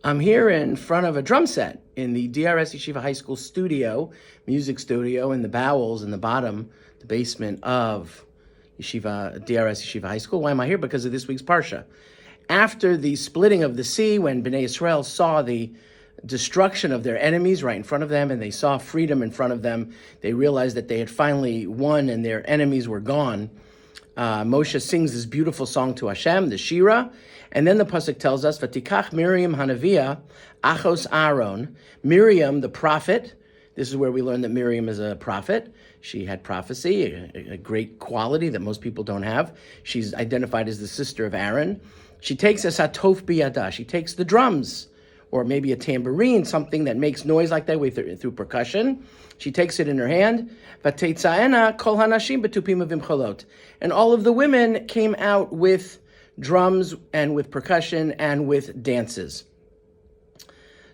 I'm here in front of a drum set in the DRS Yeshiva High School studio, music studio, in the bowels in the bottom, the basement of DRS Yeshiva High School. Why am I here? Because of this week's Parsha. After the splitting of the sea, when Bnei Israel saw the destruction of their enemies right in front of them, and they saw freedom in front of them, they realized that they had finally won and their enemies were gone. Moshe sings this beautiful song to Hashem, the Shira, and then the pasuk tells us, "Vatikach Miriam Hanavia, Achos Aaron." Miriam, the prophet. This is where we learn that Miriam is a prophet. She had prophecy, a great quality that most people don't have. She's identified as the sister of Aaron. She takes a satof biyada. She takes the drums, or maybe a tambourine, something that makes noise like that through percussion. She takes it in her hand. Vateitzaena kol hanashim betupim avim cholot. And all of the women came out with drums and with percussion and with dances.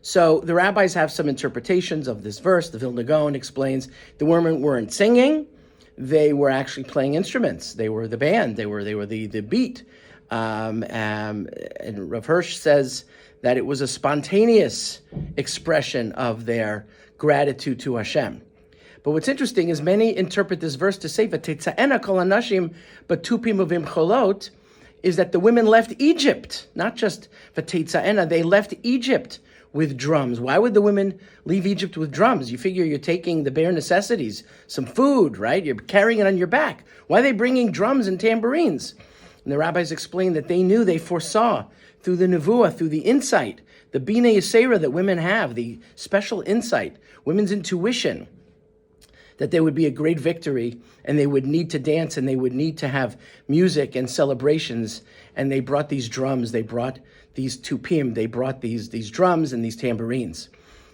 So the rabbis have some interpretations of this verse. The Vilna Gaon explains the women weren't singing; they were actually playing instruments. They were the band. They were the beat. And Rav Hirsch says that it was a spontaneous expression of their gratitude to Hashem. But what's interesting is many interpret this verse to say, "V'tetza'ena kol hanashim batupim uvim cholot," is that the women left Egypt, not just v'tetza'ena, they left Egypt with drums. Why would the women leave Egypt with drums? You figure you're taking the bare necessities, some food, right? You're carrying it on your back. Why are they bringing drums and tambourines? And the rabbis explain that they foresaw through the nevuah, through the insight, the bina yisera that women have, the special insight, women's intuition, that there would be a great victory and they would need to dance and they would need to have music and celebrations. And they brought these drums, they brought these tupim, they brought these drums and these tambourines.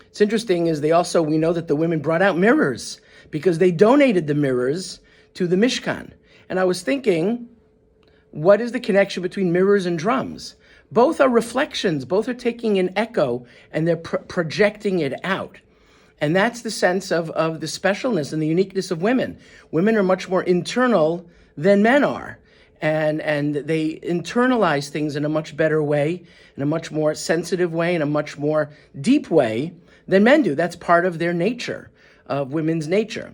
It's interesting is we know that the women brought out mirrors because they donated the mirrors to the Mishkan. And I was thinking, what is the connection between mirrors and drums? Both are reflections, both are taking an echo and they're projecting it out. And that's the sense of the specialness and the uniqueness of women. Women are much more internal than men are. And they internalize things in a much better way, in a much more sensitive way, in a much more deep way than men do. That's part of their nature, of women's nature.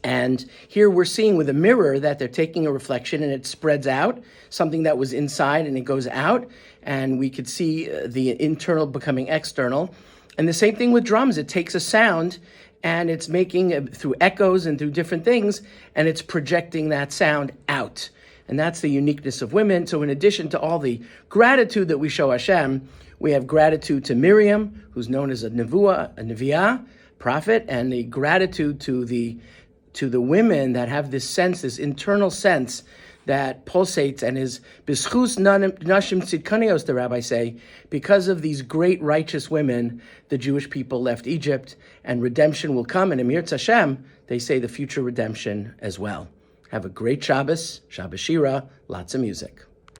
And here we're seeing with a mirror that they're taking a reflection and it spreads out, something that was inside and it goes out. And we could see the internal becoming external. And the same thing with drums. It takes a sound and it's making through echoes and through different things, and it's projecting that sound out. And that's the uniqueness of women. So in addition to all the gratitude that we show Hashem, we have gratitude to Miriam, who's known as a neviah, prophet, and the gratitude to the women that have this sense, this internal sense that pulsates and is b'schus nashim tzidkanios, the rabbis say, because of these great righteous women, the Jewish people left Egypt, and redemption will come. And Emir Hashem, they say the future redemption as well. Have a great Shabbos, Shabbos Shira, lots of music.